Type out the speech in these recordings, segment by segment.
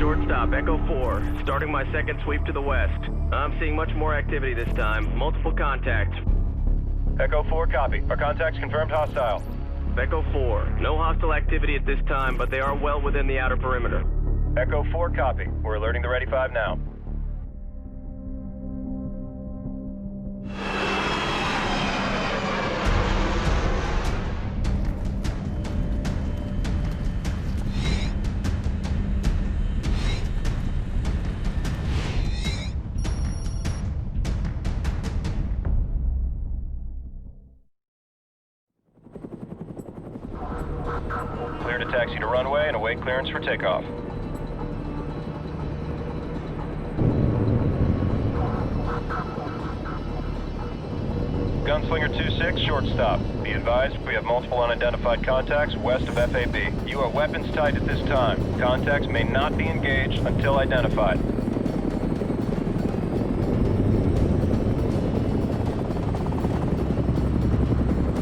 Shortstop, Echo 4, starting my second sweep to the west. I'm seeing much more activity this time, multiple contacts. Echo 4, copy. Our contacts confirmed hostile. Echo 4, no hostile activity at this time, but they are well within the outer perimeter. Echo 4, copy. We're alerting the Ready 5 now. Clear to taxi to runway and await clearance for takeoff. Gunslinger 2-6, shortstop. Be advised, we have multiple unidentified contacts west of FAB. You are weapons tight at this time. Contacts may not be engaged until identified.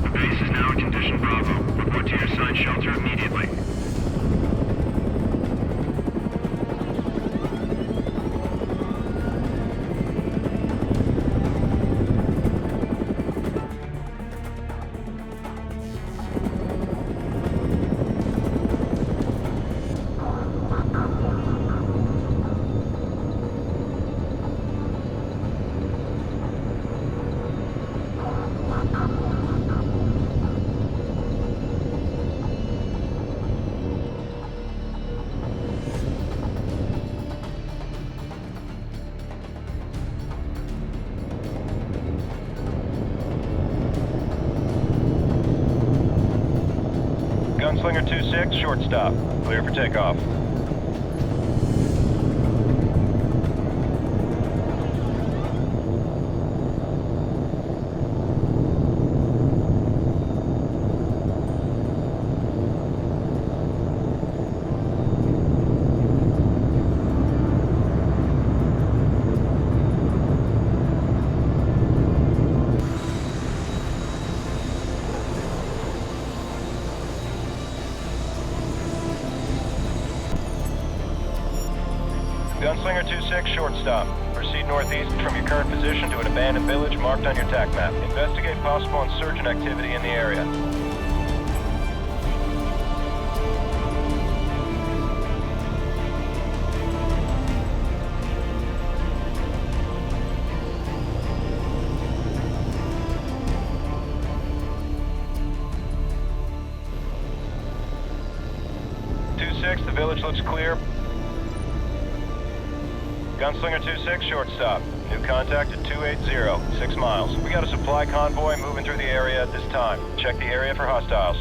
The base is now in condition Bravo. Report to your assigned shelter immediately. Gunslinger 2-6, shortstop. Clear for takeoff. Gunslinger 2-6, shortstop. Proceed northeast from your current position to an abandoned village marked on your TAC map. Investigate possible insurgent activity in the area. The village looks clear. Gunslinger 2-6, shortstop. New contact at 280, 6 miles. We got a supply convoy moving through the area at this time. Check the area for hostiles.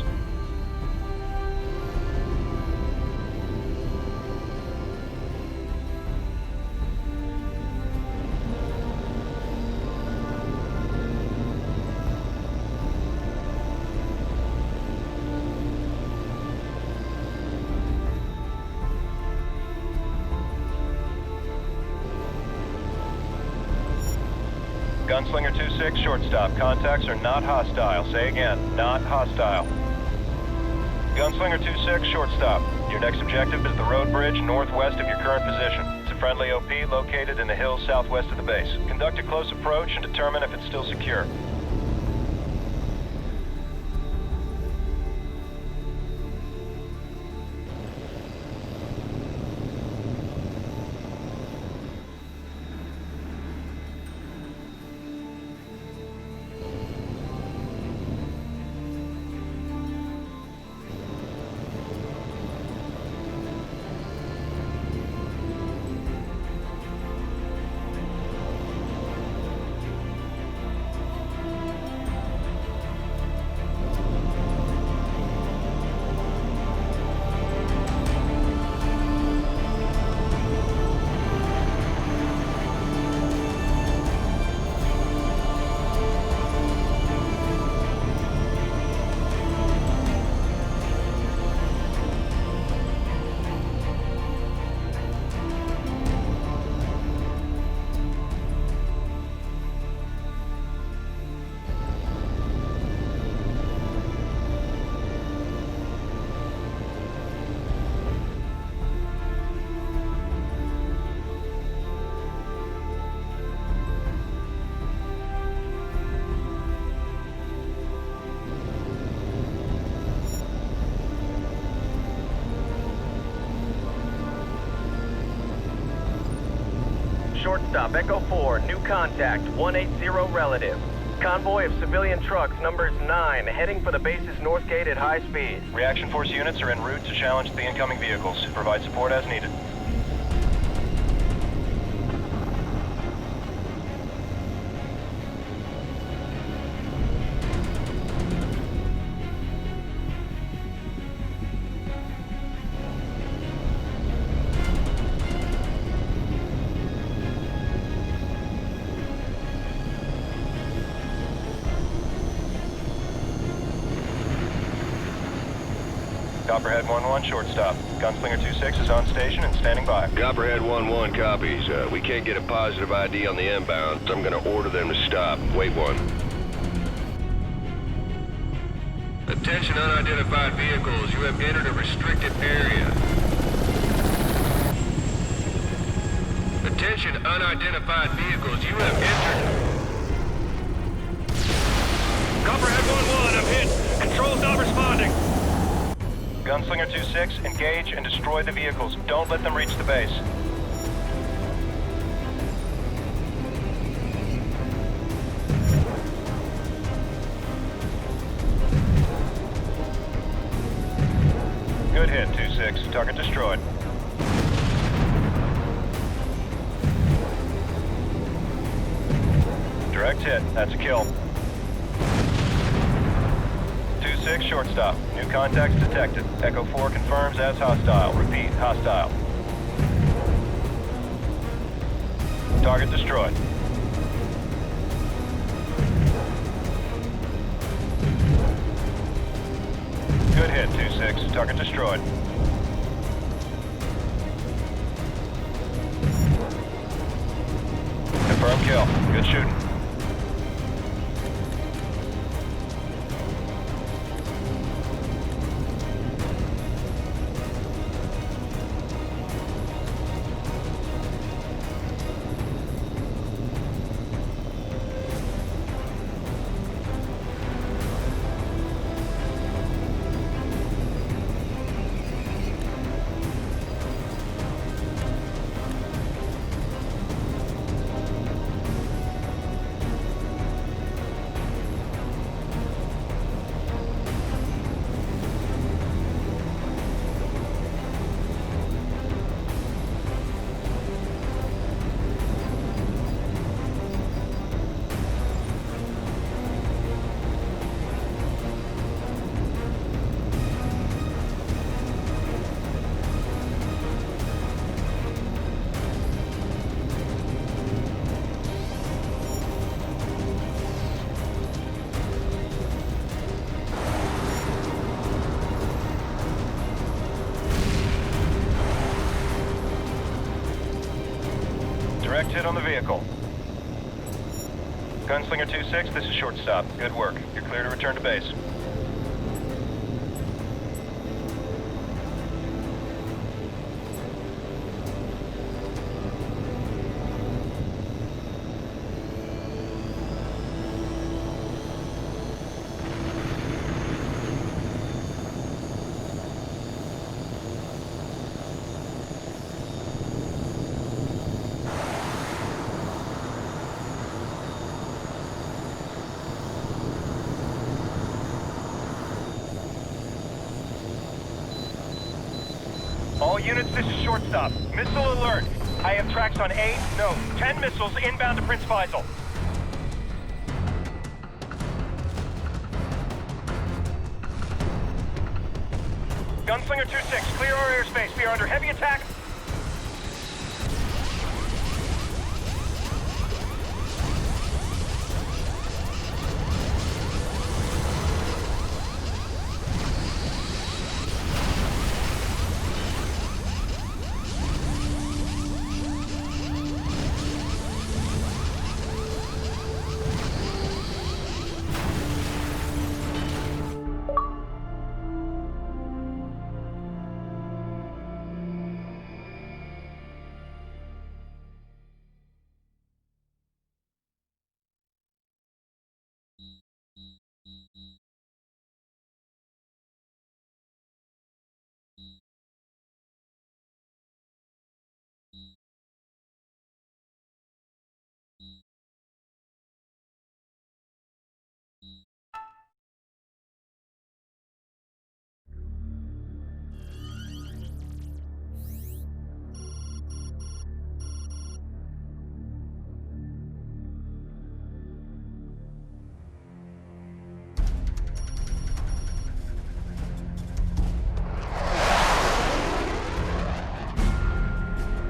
Gunslinger 2-6, shortstop. Contacts are not hostile. Say again, not hostile. Gunslinger 2-6, shortstop. Your next objective is the road bridge northwest of your current position. It's a Friendly OP located in the hills southwest of the base. Conduct a close approach and determine if it's still secure. Shortstop, Echo 4, new contact, 180 relative. Convoy of civilian trucks, numbers 9, heading for the base's north gate at high speed. Reaction force units are en route to challenge the incoming vehicles. Provide support as needed. Copperhead 1-1, shortstop. Gunslinger 2-6 is on station and standing by. Copperhead 1-1 copies. We can't get a positive ID on the inbound, so I'm gonna order them to stop. Wait one. Attention unidentified vehicles, you have entered a restricted area. Attention unidentified vehicles, you have entered... Copperhead 1-1, I'm hit. Control's not responding. Gunslinger 2-6, engage and destroy the vehicles. Don't let them reach the base. Good hit, 2-6. Target destroyed. Direct hit. That's a kill. 2-6, shortstop. New contacts detected. Echo 4 confirms as hostile. Repeat, hostile. Target destroyed. Good hit, 2-6. Target destroyed. Confirmed kill. Good shooting. Direct hit on the vehicle. Gunslinger 2-6, this is shortstop. Good work. You're clear to return to base. All units, this is Shortstop. Missile alert. I have tracks on 10 missiles inbound to Prince Faisal. Gunslinger 2-6, clear our airspace. We are under heavy attack.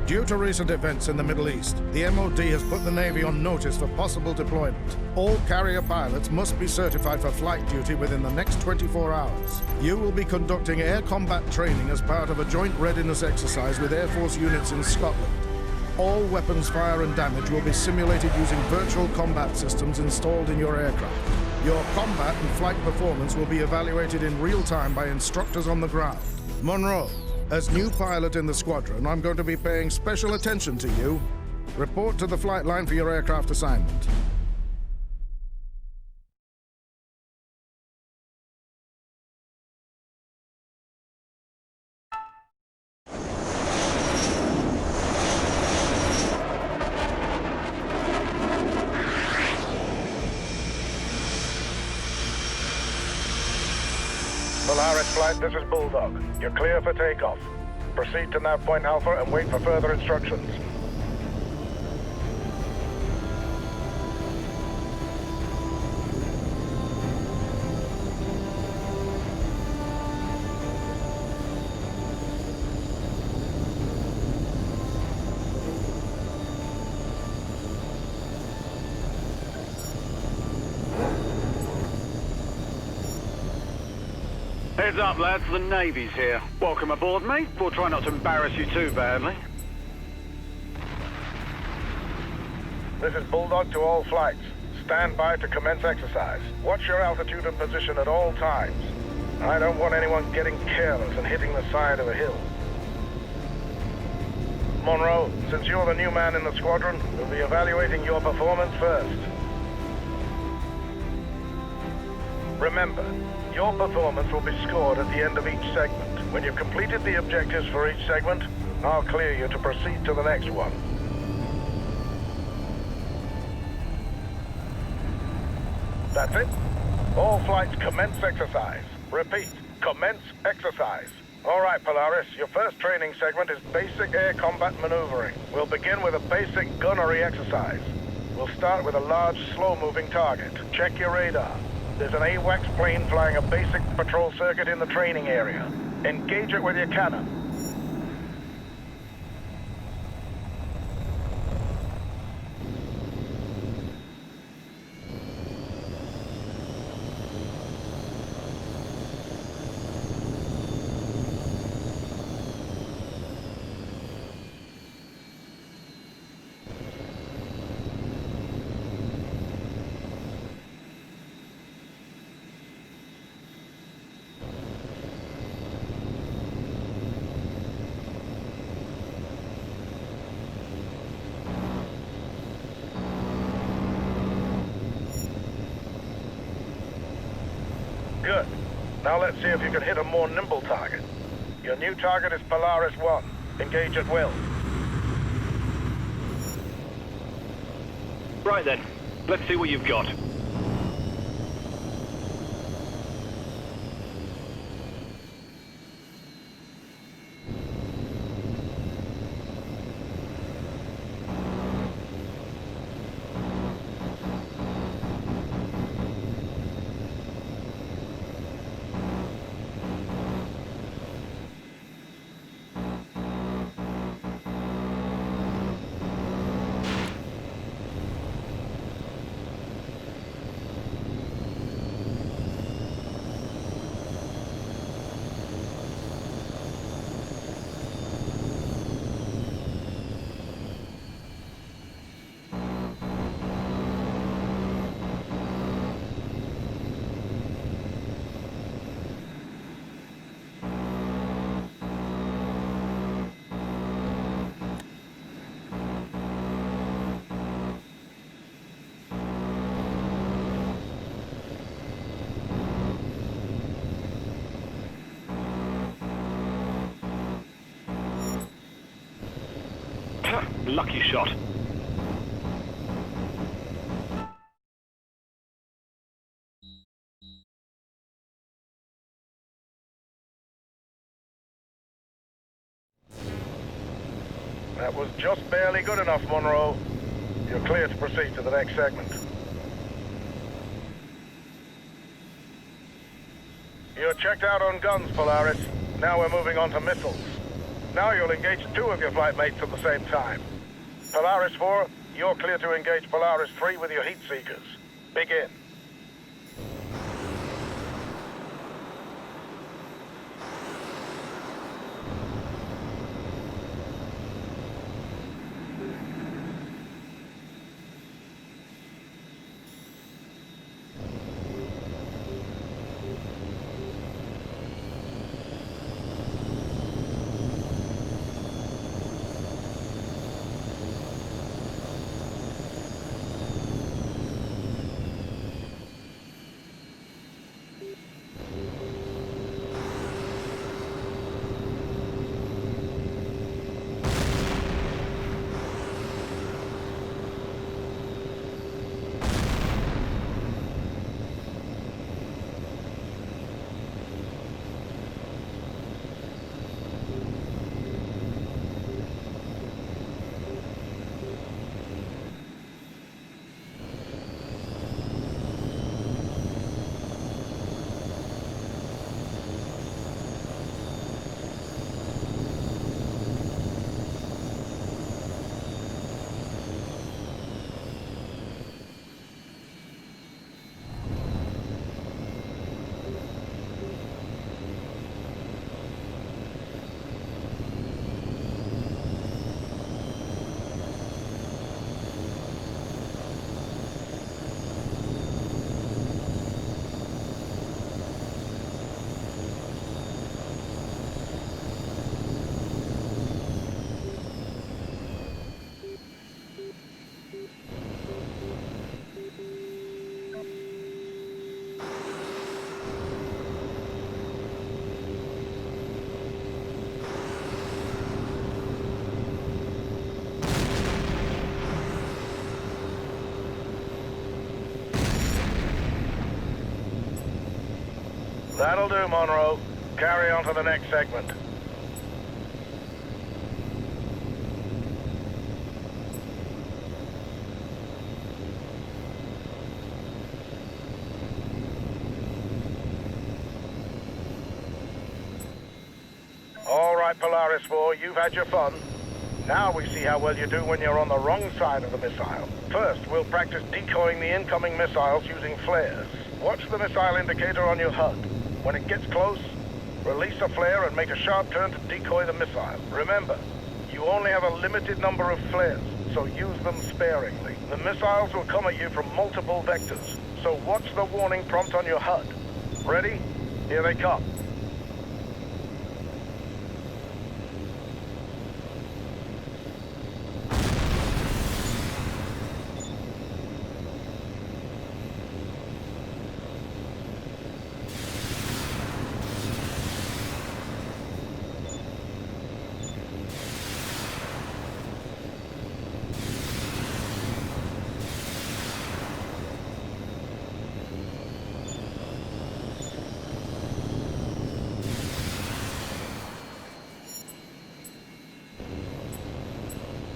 Due to recent events in the Middle East, the MOD has put the Navy on notice for possible deployment. All carrier pilots must be certified for flight duty within the next 24 hours. You will be conducting air combat training as part of a joint readiness exercise with Air Force units in Scotland. All weapons fire and damage will be simulated using virtual combat systems installed in your aircraft. Your combat and flight performance will be evaluated in real time by instructors on the ground. Monroe, as new pilot in the squadron, I'm going to be paying special attention to you. Report to the flight line for your aircraft assignment. Polaris Flight, this is Bulldog. You're clear for takeoff. Proceed to nav point Alpha and wait for further instructions. Heads up, lads, the Navy's here. Welcome aboard, mate. We'll try not to embarrass you too badly. This is Bulldog to all flights. Stand by to commence exercise. Watch your altitude and position at all times. I don't want anyone getting careless and hitting the side of a hill. Monroe, since you're the new man in the squadron, we'll be evaluating your performance first. Remember, your performance will be scored at the end of each segment. When you've completed the objectives for each segment, I'll clear you to proceed to the next one. That's it. All flights commence exercise. Repeat, commence exercise. All right, Polaris, your first training segment is basic air combat maneuvering. We'll begin with a basic gunnery exercise. We'll start with a large, slow-moving target. Check your radar. There's an AWACS plane flying a basic patrol circuit in the training area. Engage it with your cannon. Good. Now let's see if you can hit a more nimble target. Your new target is Polaris 1. Engage at will. Right then, let's see what you've got. Lucky shot. That was just barely good enough, Monroe. You're clear to proceed to the next segment. You're checked out on guns, Polaris. Now we're moving on to missiles. Now you'll engage 2 of your flight mates at the same time. Polaris 4, you're clear to engage Polaris 3 with your heat seekers. Begin. That'll do, Monroe. Carry on to the next segment. All right, Polaris 4, you've had your fun. Now we see how well you do when you're on the wrong side of the missile. First, we'll practice decoying the incoming missiles using flares. Watch the missile indicator on your HUD. When it gets close, release a flare and make a sharp turn to decoy the missile. Remember, you only have a limited number of flares, so use them sparingly. The missiles will come at you from multiple vectors, so watch the warning prompt on your HUD. Ready? Here they come.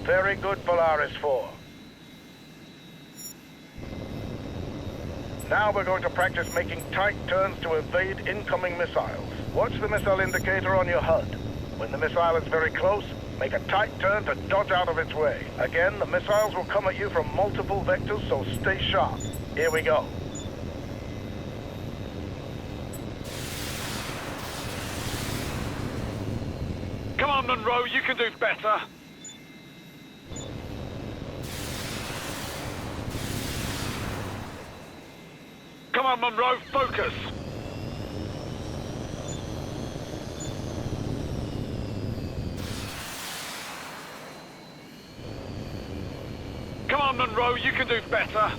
Very good, Polaris 4. Now we're going to practice making tight turns to evade incoming missiles. Watch the missile indicator on your HUD. When the missile is very close, make a tight turn to dodge out of its way. Again, the missiles will come at you from multiple vectors, so stay sharp. Here we go. Come on, Monroe, you can do better. Come on, Monroe, focus! Come on, Monroe, you can do better!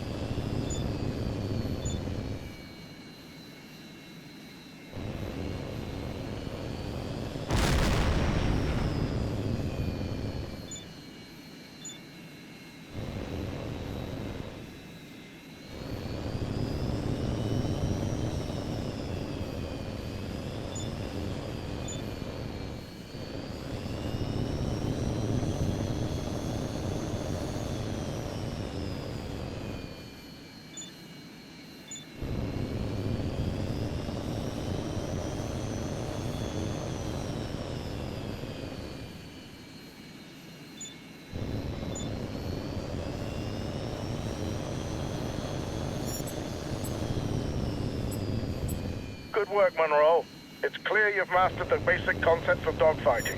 Good work, Monroe. It's clear you've mastered the basic concepts of dogfighting.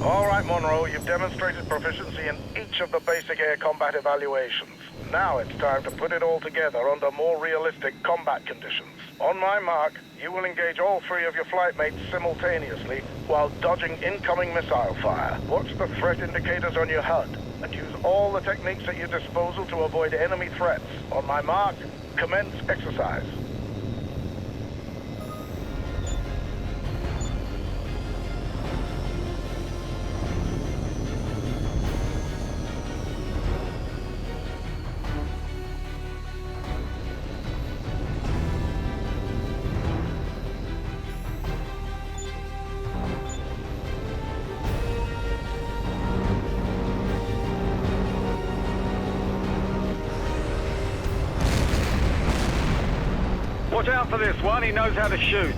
All right, Monroe, you've demonstrated proficiency in each of the basic air combat evaluations. Now it's time to put it all together under more realistic combat conditions. On my mark, you will engage all three of your flight mates simultaneously while dodging incoming missile fire. Watch the threat indicators on your HUD and use all the techniques at your disposal to avoid enemy threats. On my mark, commence exercise. Watch out for this one, he knows how to shoot.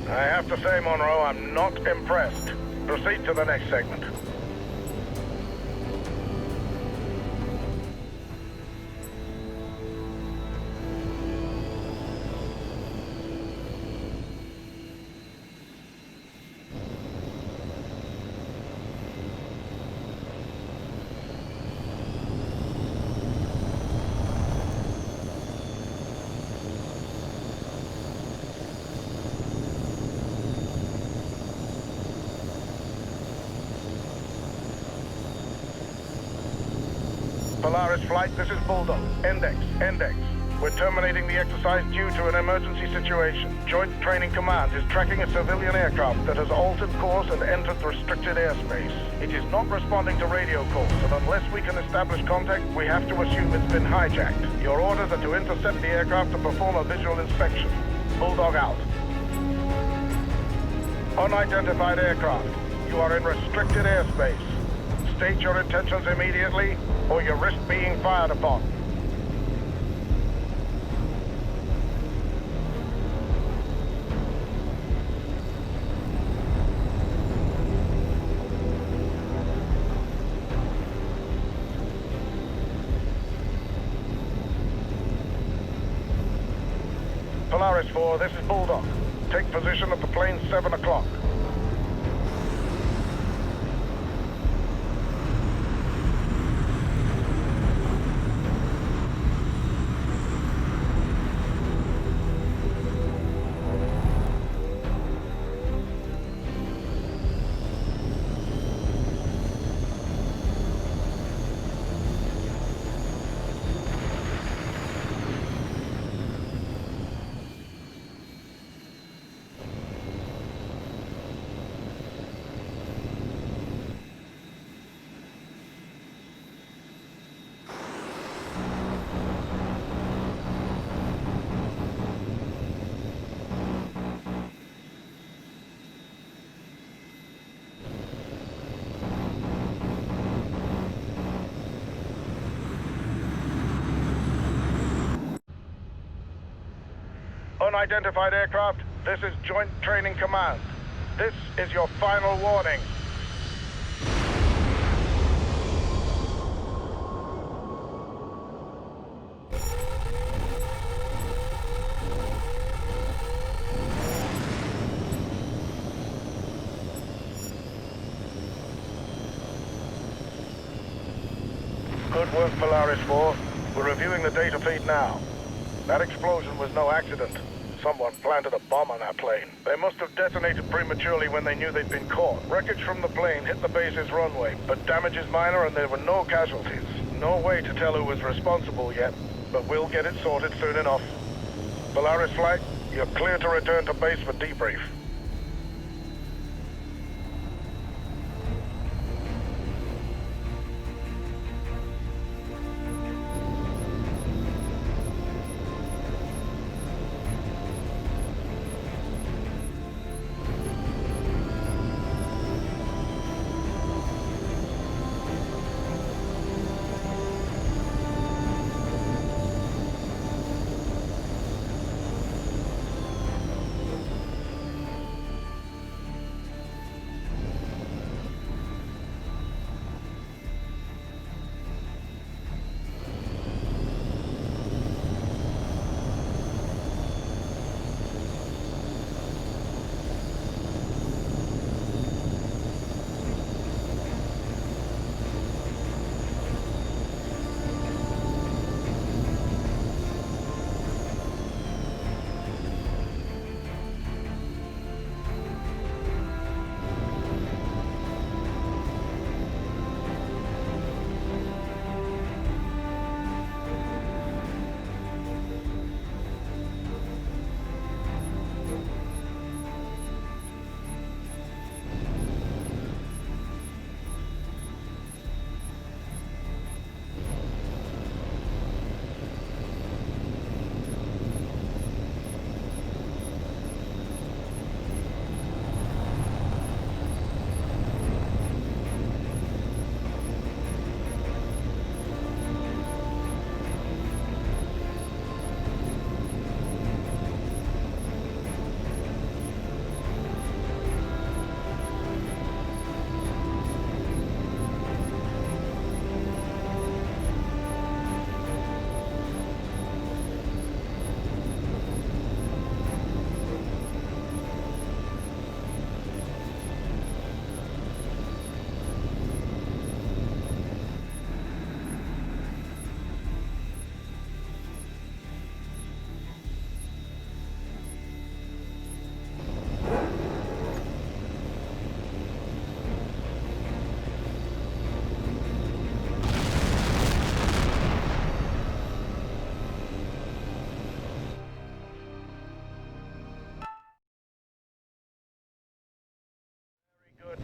I have to say, Monroe, I'm not impressed. Proceed to the next segment. Polaris Flight, this is Bulldog. Index. We're terminating the exercise due to an emergency situation. Joint Training Command is tracking a civilian aircraft that has altered course and entered restricted airspace. It is not responding to radio calls, and unless we can establish contact, we have to assume it's been hijacked. Your orders are to intercept the aircraft and perform a visual inspection. Bulldog out. Unidentified aircraft. You are in restricted airspace. state your intentions immediately, or you risk being fired upon. Polaris 4, this is Bulldog. Take position at the plane 7 o'clock. Unidentified aircraft, this is Joint Training Command. This is your final warning. Good work, Polaris 4. We're reviewing the data feed now. That explosion was no accident. Someone planted a bomb on our plane. They must have detonated prematurely when they knew they'd been caught. Wreckage from the plane hit the base's runway, but damage is minor and there were no casualties. No way to tell who was responsible yet, but we'll get it sorted soon enough. Polaris Flight, you're clear to return to base for debrief.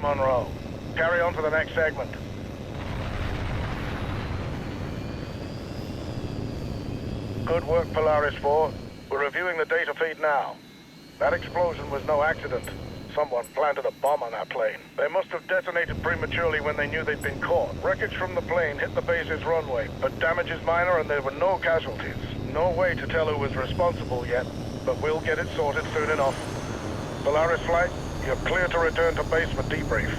Monroe. Carry on to the next segment. Good work, Polaris 4. We're reviewing the data feed now. That explosion was no accident. Someone planted a bomb on that plane. They must have detonated prematurely when they knew they'd been caught. Wreckage from the plane hit the base's runway, but damage is minor and there were no casualties. No way to tell who was responsible yet, but we'll get it sorted soon enough. Polaris Flight, you're clear to return to base for debrief.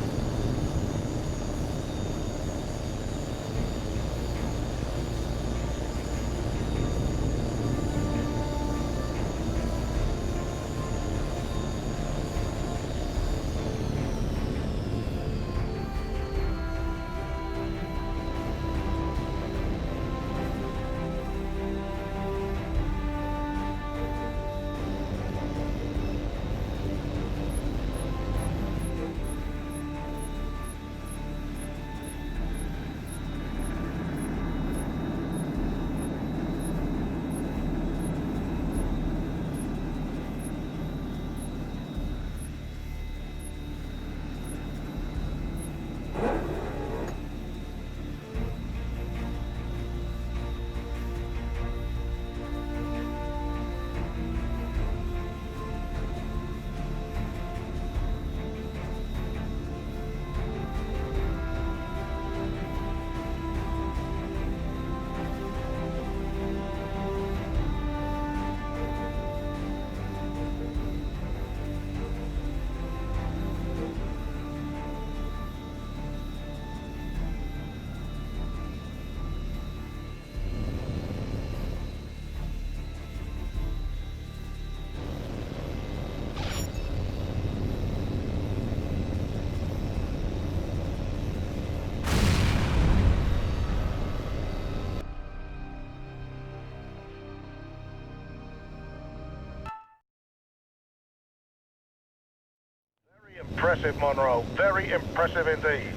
Impressive, Monroe. Very impressive indeed.